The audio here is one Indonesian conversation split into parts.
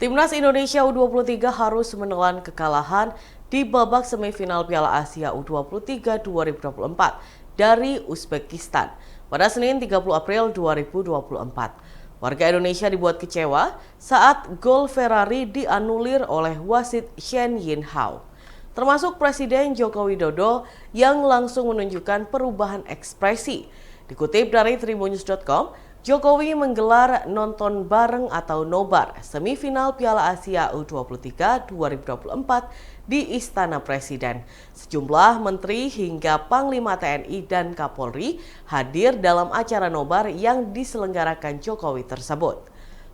Timnas Indonesia U23 harus menelan kekalahan di babak semifinal Piala Asia U23 2024 dari Uzbekistan pada Senin 30 April 2024. Warga Indonesia dibuat kecewa saat gol Ferrari dianulir oleh wasit Shen Yinhao. Termasuk Presiden Joko Widodo yang langsung menunjukkan perubahan ekspresi. Dikutip dari tribunnews.com, Jokowi menggelar nonton bareng atau nobar semifinal Piala Asia U23 2024 di Istana Presiden. Sejumlah menteri hingga Panglima TNI dan Kapolri hadir dalam acara nobar yang diselenggarakan Jokowi tersebut.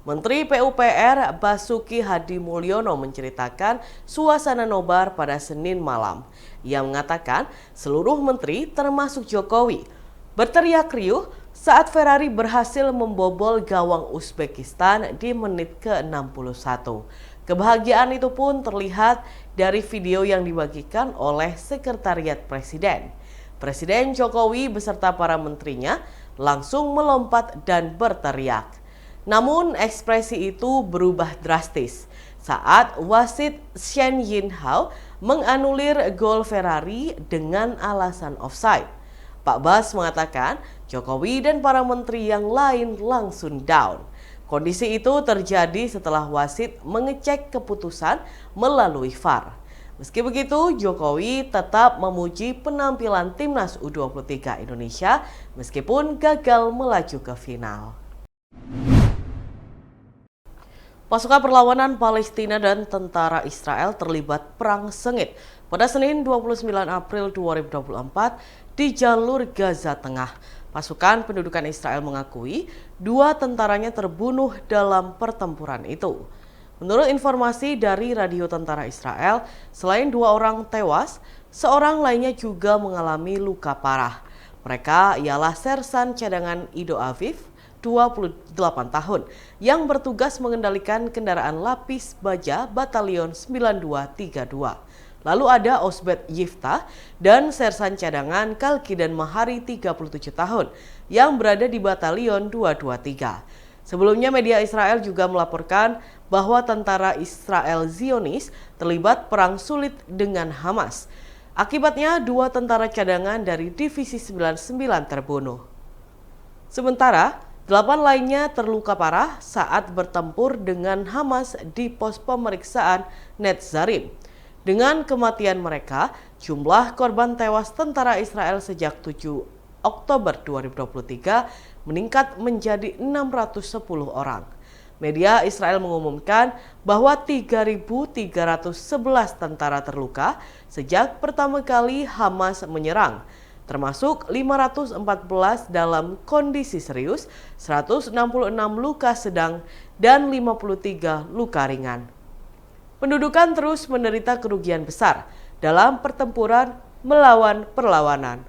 Menteri PUPR Basuki Hadi Mulyono menceritakan suasana nobar pada Senin malam. Ia mengatakan seluruh menteri termasuk Jokowi berteriak riuh saat Ferrari berhasil membobol gawang Uzbekistan di menit ke-61. Kebahagiaan itu pun terlihat dari video yang dibagikan oleh Sekretariat Presiden. Presiden Jokowi beserta para menterinya langsung melompat dan berteriak. Namun ekspresi itu berubah drastis saat wasit Shen Yinhao menganulir gol Ferrari dengan alasan offside. Pak Bas mengatakan Jokowi dan para menteri yang lain langsung down. Kondisi itu terjadi setelah wasit mengecek keputusan melalui VAR. Meski begitu, Jokowi tetap memuji penampilan Timnas U23 Indonesia meskipun gagal melaju ke final. Pasukan perlawanan Palestina dan tentara Israel terlibat perang sengit pada Senin 29 April 2024 di jalur Gaza Tengah. Pasukan pendudukan Israel mengakui 2 tentaranya terbunuh dalam pertempuran itu. Menurut informasi dari radio tentara Israel, selain 2 orang tewas, seorang lainnya juga mengalami luka parah. Mereka ialah sersan cadangan Ido Aviv, 28 tahun, yang bertugas mengendalikan kendaraan lapis baja Batalion 9232. Lalu ada Osbet Yiftah dan sersan cadangan Kalkidan Mahari 37 tahun yang berada di Batalion 223. Sebelumnya media Israel juga melaporkan bahwa tentara Israel Zionis terlibat perang sulit dengan Hamas. Akibatnya 2 tentara cadangan dari Divisi 99 terbunuh. Sementara 8 lainnya terluka parah saat bertempur dengan Hamas di pos pemeriksaan Netzarim. Dengan kematian mereka, jumlah korban tewas tentara Israel sejak 7 Oktober 2023 meningkat menjadi 610 orang. Media Israel mengumumkan bahwa 3.311 tentara terluka sejak pertama kali Hamas menyerang, termasuk 514 dalam kondisi serius, 166 luka sedang, dan 53 luka ringan. Pendudukan terus menderita kerugian besar dalam pertempuran melawan perlawanan.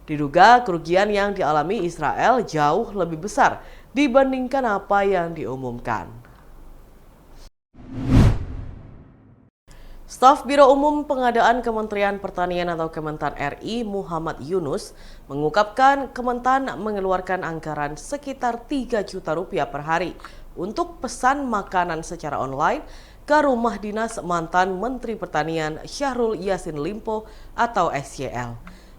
Diduga kerugian yang dialami Israel jauh lebih besar dibandingkan apa yang diumumkan. Staf Biro Umum Pengadaan Kementerian Pertanian atau Kementan RI Muhammad Yunus mengungkapkan Kementan mengeluarkan anggaran sekitar 3 juta rupiah per hari untuk pesan makanan secara online ke rumah dinas mantan Menteri Pertanian Syahrul Yassin Limpo atau SYL.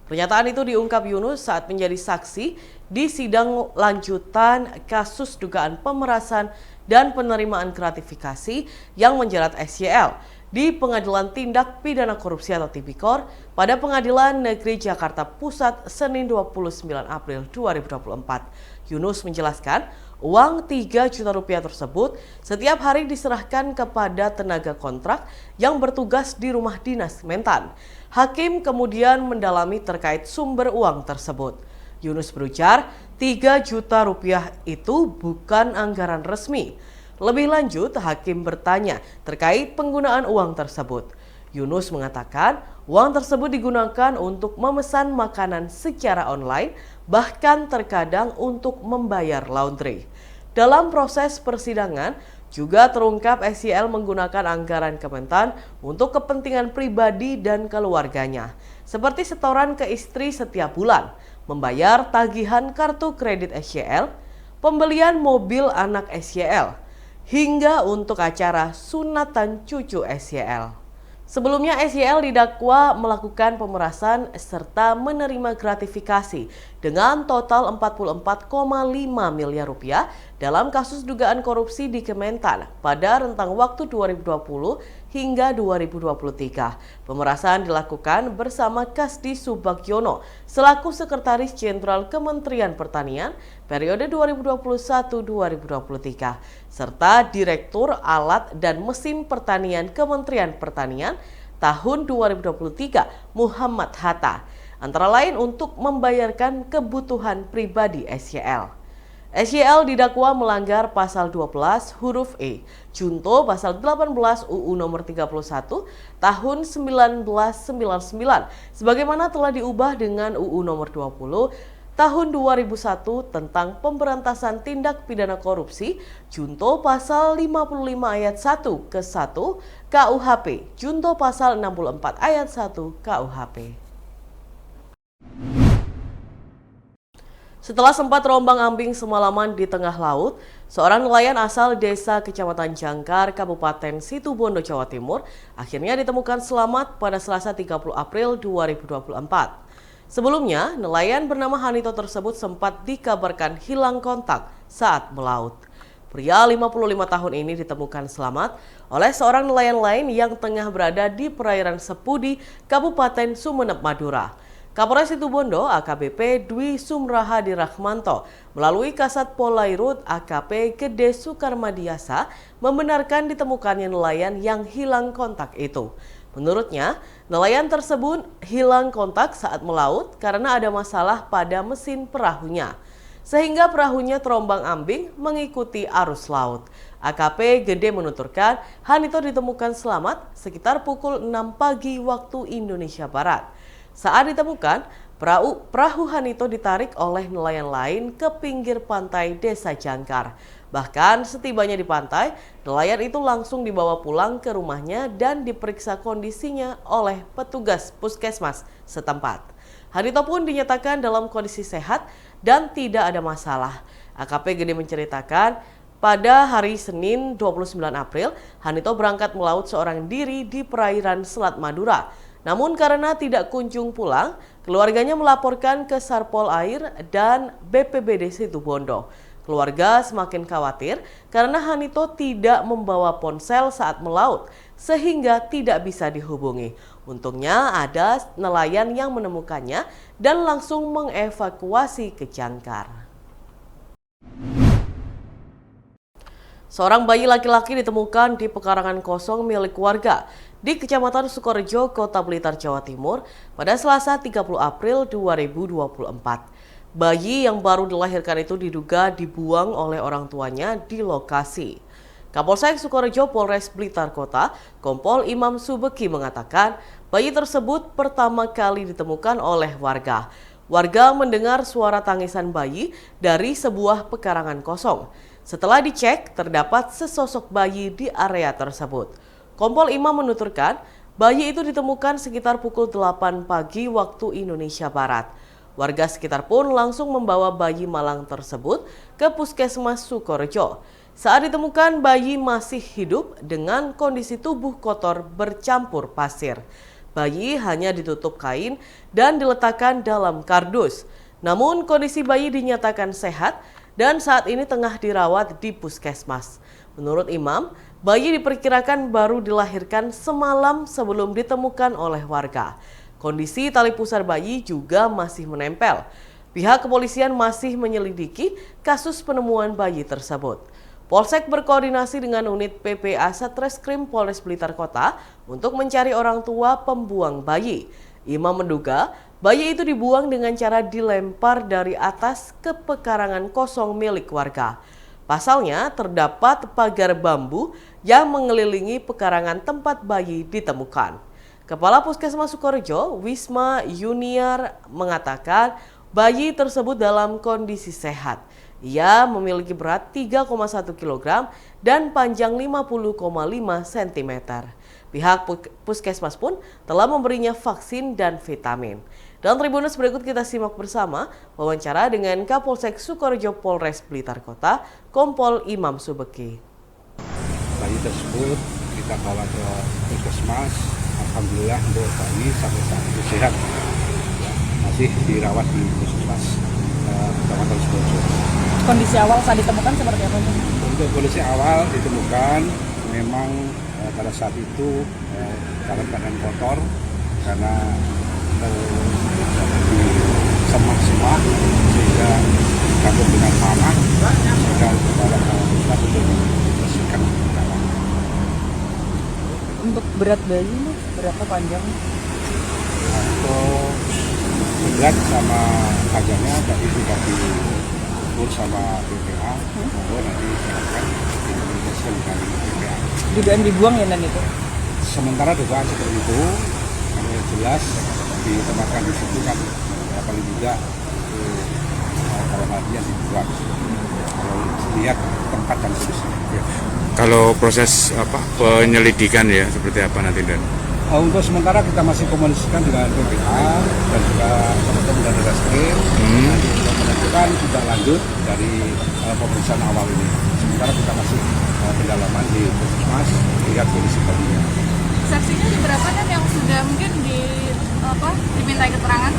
Pernyataan itu diungkap Yunus saat menjadi saksi di sidang lanjutan kasus dugaan pemerasan dan penerimaan gratifikasi yang menjerat SYL di Pengadilan Tindak Pidana Korupsi atau Tipikor pada Pengadilan Negeri Jakarta Pusat Senin 29 April 2024. Yunus menjelaskan uang 3 juta rupiah tersebut setiap hari diserahkan kepada tenaga kontrak yang bertugas di rumah dinas Mentan. Hakim kemudian mendalami terkait sumber uang tersebut. Yunus berujar 3 juta rupiah itu bukan anggaran resmi. Lebih lanjut, Hakim bertanya terkait penggunaan uang tersebut. Yunus mengatakan uang tersebut digunakan untuk memesan makanan secara online, bahkan terkadang untuk membayar laundry. Dalam proses persidangan, juga terungkap SYL menggunakan anggaran Kementan untuk kepentingan pribadi dan keluarganya, seperti setoran ke istri setiap bulan, membayar tagihan kartu kredit SYL, pembelian mobil anak SYL, hingga untuk acara sunatan cucu SYL. Sebelumnya SYL didakwa melakukan pemerasan serta menerima gratifikasi dengan total 44,5 miliar rupiah dalam kasus dugaan korupsi di Kementan pada rentang waktu 2020 hingga 2023. Pemerasan dilakukan bersama Kasdi Subagiono selaku Sekretaris Jenderal Kementerian Pertanian periode 2021-2023 serta Direktur Alat dan Mesin Pertanian Kementerian Pertanian tahun 2023 Muhammad Hatta, antara lain untuk membayarkan kebutuhan pribadi SYL. SYL didakwa melanggar pasal 12 huruf E, junto pasal 18 UU nomor 31 tahun 1999 sebagaimana telah diubah dengan UU nomor 20 tahun 2001 tentang pemberantasan tindak pidana korupsi junto pasal 55 ayat 1 ke 1 KUHP junto pasal 64 ayat 1 KUHP. Setelah sempat terombang-ambing semalaman di tengah laut, seorang nelayan asal desa Kecamatan Jangkar, Kabupaten Situbondo, Jawa Timur, akhirnya ditemukan selamat pada Selasa 30 April 2024. Sebelumnya, nelayan bernama Hanito tersebut sempat dikabarkan hilang kontak saat melaut. Pria 55 tahun ini ditemukan selamat oleh seorang nelayan lain yang tengah berada di perairan Sepudi, Kabupaten Sumeneb, Madura. Kapolres Situbondo AKBP Dwi Sumrahadi Rahmanto melalui Kasat Polairut AKP Gede Sukarmadiasa membenarkan ditemukannya nelayan yang hilang kontak itu. Menurutnya, nelayan tersebut hilang kontak saat melaut karena ada masalah pada mesin perahunya, sehingga perahunya terombang-ambing mengikuti arus laut. AKP Gede menuturkan Hanito ditemukan selamat sekitar pukul 6 pagi waktu Indonesia Barat. Saat ditemukan, perahu Hanito ditarik oleh nelayan lain ke pinggir pantai Desa Jangkar. Bahkan setibanya di pantai, nelayan itu langsung dibawa pulang ke rumahnya dan diperiksa kondisinya oleh petugas puskesmas setempat. Hanito pun dinyatakan dalam kondisi sehat dan tidak ada masalah. AKP Gede menceritakan, pada hari Senin 29 April, Hanito berangkat melaut seorang diri di perairan Selat Madura. Namun karena tidak kunjung pulang, keluarganya melaporkan ke Sarpol Air dan BPBD Situbondo. Keluarga semakin khawatir karena Hanito tidak membawa ponsel saat melaut, sehingga tidak bisa dihubungi. Untungnya ada nelayan yang menemukannya dan langsung mengevakuasi ke Jangkar. Seorang bayi laki-laki ditemukan di pekarangan kosong milik warga di Kecamatan Sukorejo, Kota Blitar, Jawa Timur pada Selasa 30 April 2024. Bayi yang baru dilahirkan itu diduga dibuang oleh orang tuanya di lokasi. Kapolsek Sukorejo Polres Blitar Kota, Kompol Imam Subeki mengatakan bayi tersebut pertama kali ditemukan oleh warga. Warga mendengar suara tangisan bayi dari sebuah pekarangan kosong. Setelah dicek, terdapat sesosok bayi di area tersebut. Kompol Imam menuturkan, bayi itu ditemukan sekitar pukul 8 pagi waktu Indonesia Barat. Warga sekitar pun langsung membawa bayi malang tersebut ke Puskesmas Sukorejo. Saat ditemukan, bayi masih hidup dengan kondisi tubuh kotor bercampur pasir. Bayi hanya ditutup kain dan diletakkan dalam kardus. Namun kondisi bayi dinyatakan sehat dan saat ini tengah dirawat di puskesmas. Menurut Imam, bayi diperkirakan baru dilahirkan semalam sebelum ditemukan oleh warga. Kondisi tali pusar bayi juga masih menempel. Pihak kepolisian masih menyelidiki kasus penemuan bayi tersebut. Polsek berkoordinasi dengan unit PPA Satreskrim Polres Blitar Kota untuk mencari orang tua pembuang bayi. Imam menduga bayi itu dibuang dengan cara dilempar dari atas ke pekarangan kosong milik warga. Pasalnya terdapat pagar bambu yang mengelilingi pekarangan tempat bayi ditemukan. Kepala Puskesmas Sukorejo, Wisma Yuniar, mengatakan bayi tersebut dalam kondisi sehat. Ia memiliki berat 3,1 kg dan panjang 50,5 cm. Pihak puskesmas pun telah memberinya vaksin dan vitamin. Dalam Tribunnews berikut kita simak bersama wawancara dengan Kapolsek Sukorejo Polres Blitar Kota, Kompol Imam Subeki. bayi tersebut kita bawa ke puskesmas. Alhamdulillah untuk bayi sampai saat itu sehat, ya, masih dirawat di puskesmas Kecamatan Sidoarjo. Kondisi awal saat ditemukan seperti apa? Untuk kondisi awal ditemukan memang pada saat itu dalam keadaan kotor karena di semak-semak sehingga digabung dengan tanah sehingga dibawa ke puskesmas untuk dibersihkan di dalam. Untuk berat bayi ini berapa panjang? Untuk berat sama panjangnya tadi sudah diukur sama BPA, bahwa nanti silakan diinvestigasi dengan BPA. Dugaan dibuang ya, dan itu? Sementara dugaan seperti itu, yang jelas ditempatkan di situ kan paling tidak kalau hadiah dibuang. Kalau lihat tempat dan kondisinya. Ya. Kalau proses penyelidikan ya seperti apa nanti, Dan? Untuk sementara kita masih komunikasikan dengan BPA dan juga teman-teman dari Reskrim. Nanti untuk menentukan tidak lanjut dari pemeriksaan awal ini. Sementara kita masih pendalaman di puskesmas lihat kondisi bayinya. Saksinya di berapa dan yang sudah mungkin dimintai keterangan?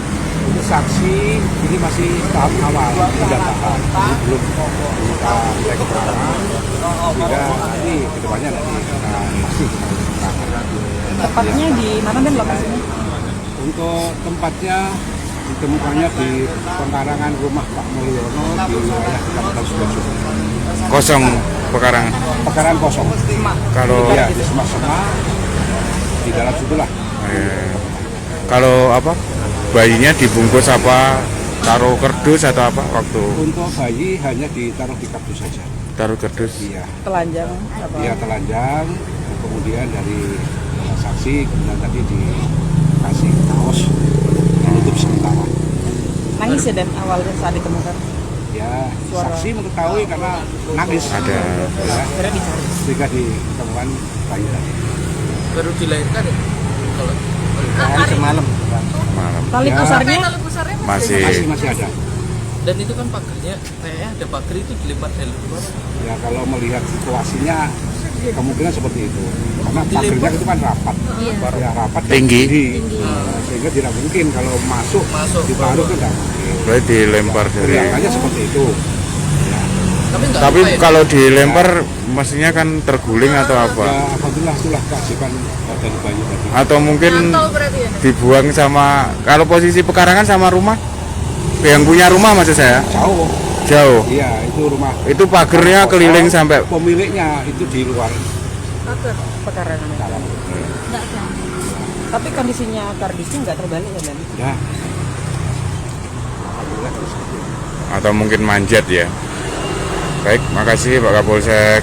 Untuk saksi ini masih tahap awal pendataan, belum kita minta keterangan. Sehingga nanti kedepannya masih keterangan. Tepatnya di mana dan lokasinya? Untuk tempatnya ditemukannya di pekarangan rumah Pak Mulyono di wilayah Kecamatan Sidoarjo. Kosong pekarangan. Pekarangan kosong. Kalau Ya, di semak-semak di dalam situlah. kalau bayinya dibungkus taruh kardus atau apa waktu? Untuk bayi hanya ditaruh di kardus saja. Taruh kardus. Iya. Telanjang apa? Iya, telanjang. Kemudian dari saksi kemudian tadi dikasih kaos menutup sementara. Nangis ya, dan awalnya saat ditemukan? Ya, Suara. saksi mengetahui karena nangis. Ada. Ya, Kira dicari. sehingga ditemukan bayi tadi. Baru dilahirkan ya? Kalau Semalam. Malam. Tali Ya. pusarnya Tali pusarnya Masih ada. dan itu kan pagarnya kayaknya ada pagar itu dilempar dari luar. Ya, kalau melihat situasinya kemungkinan seperti itu. Karena pagernya itu kan rapat. Ya, rapat dan Tinggi. Sehingga tidak mungkin kalau masuk Masuk di baru itu tidak mungkin. Berarti dilempar dari. Kelihatannya seperti itu. Tapi kalau dilempar mestinya kan terguling atau Ya, apa? alhamdulillah itulah keajaiban dari bayi tadi. Atau mungkin Nyantol berarti ya? dibuang sama, kalau posisi pekarangan sama rumah? Yang punya rumah maksud saya? Jauh. Jauh. Iya, itu rumah. Itu pagernya keliling sampai. Pemiliknya itu di luar pekarangan. dalam. Tapi kondisinya kardusnya nggak terbalik ya, dan? Ya. Alhamdulillah terus. Atau mungkin manjat ya. Baik, makasih Pak Kapolsek.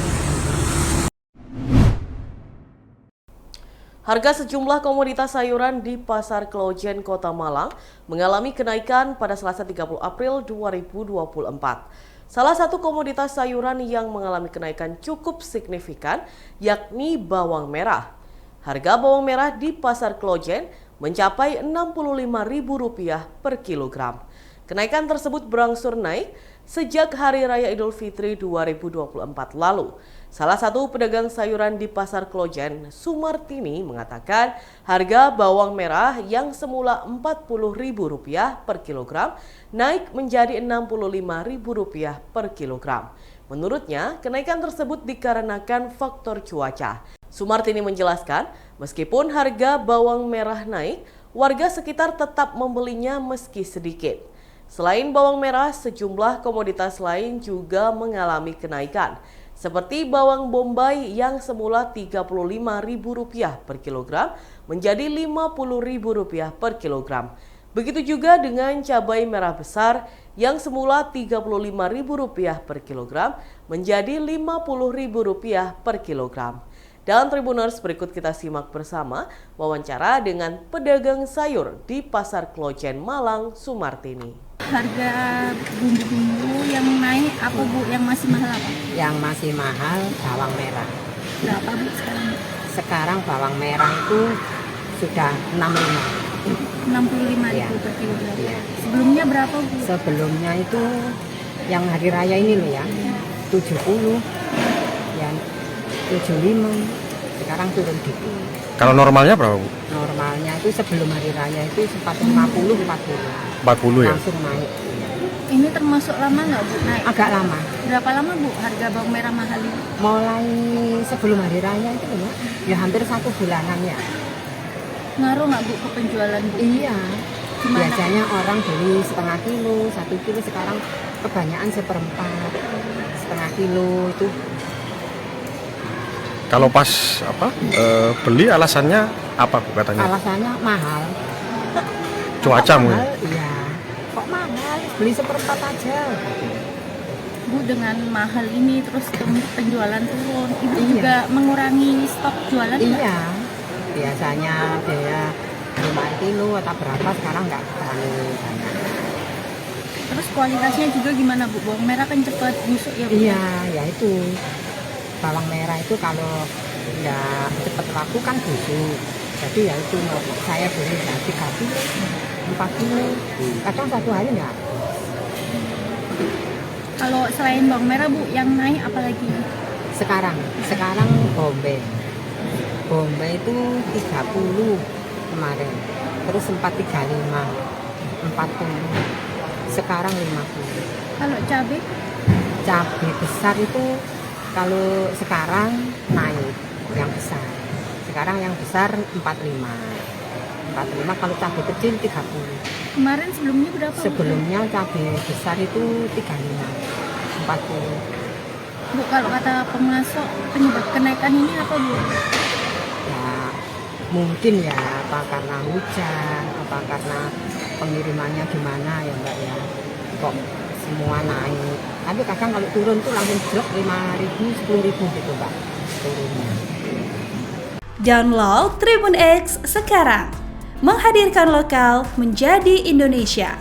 Harga sejumlah komoditas sayuran di Pasar Klojen, Kota Malang mengalami kenaikan pada Selasa 30 April 2024. Salah satu komoditas sayuran yang mengalami kenaikan cukup signifikan yakni bawang merah. Harga bawang merah di Pasar Klojen mencapai Rp65.000 per kilogram. Kenaikan tersebut berangsur naik sejak Hari Raya Idul Fitri 2024 lalu. Salah satu pedagang sayuran di Pasar Klojen, Sumartini, mengatakan harga bawang merah yang semula Rp40.000 per kilogram naik menjadi Rp65.000 per kilogram. Menurutnya, kenaikan tersebut dikarenakan faktor cuaca. Sumartini menjelaskan, meskipun harga bawang merah naik, warga sekitar tetap membelinya meski sedikit. Selain bawang merah, sejumlah komoditas lain juga mengalami kenaikan, seperti bawang bombay yang semula Rp35.000 per kilogram menjadi Rp50.000 per kilogram. Begitu juga dengan cabai merah besar yang semula Rp35.000 per kilogram menjadi Rp50.000 per kilogram. Dalam Tribuners berikut kita simak bersama wawancara dengan pedagang sayur di Pasar Klojen, Malang, Sumartini. Harga bumbu-bumbu yang naik apa Bu? Yang masih mahal apa? Yang masih mahal bawang merah. Berapa Bu sekarang? Sekarang bawang merah itu sudah 65. Rp65.000 Iya. per kilogram. Iya. Sebelumnya berapa Bu? Sebelumnya itu yang hari raya ini loh ya, 70. Ya, 75, sekarang turun dikit. Kalau normalnya berapa, Bu? Normalnya itu sebelum hari raya itu sempat 50, 40 ya? langsung naik. Ini termasuk lama nggak Bu naik? Agak lama. Berapa lama Bu harga bawang merah mahal ini? Mulai sebelum hari raya itu ya hampir 1 bulanan ya. Ngaruh nggak Bu ke penjualan Bu? Iya. Gimana? Biasanya orang beli setengah kilo, 1 kilo, sekarang kebanyakan seperempat, setengah kilo itu. Kalau pas beli alasannya apa, Bu, katanya? Alasannya mahal. Cuaca Kok mungkin? mahal? Iya. Kok mahal? Beli seperempat aja. Bu dengan mahal ini terus penjualan turun, Ibu Iya. juga mengurangi stok jualan nggak? Iya. Biasanya biaya 5 kilo atau berapa, sekarang nggak terlalu banyak. Terus kualitasnya juga gimana Bu? Bawang merah kan cepat busuk ya Bu? Iya, ya itu. Bawang merah itu kalau nggak cepat laku kan busuk. Jadi ya itu saya beli ya 3 kilo, 4 kilo. Kadang 1 hari nggak. Kalau selain bawang merah Bu, yang naik apa lagi? Sekarang Bombay. Bombay itu 30 kemarin. Terus sempat 35, 40. Sekarang 50. Kalau cabai? Cabai besar itu kalau sekarang naik yang besar. Sekarang yang besar 45. 45, kalau cabai kecil 30. Kemarin sebelumnya berapa? Bu? Sebelumnya cabai besar itu 35, 40. Bu, kalau kata pemasok penyebab kenaikan ini apa Bu? Ya mungkin ya apa karena hujan, apa karena pengirimannya gimana ya Mbak ya. Kok semua naik. Tapi kadang kalau turun tuh langsung drop 5.000, 10.000 gitu Mbak turunnya. Download Tribun X sekarang, menghadirkan lokal menjadi Indonesia.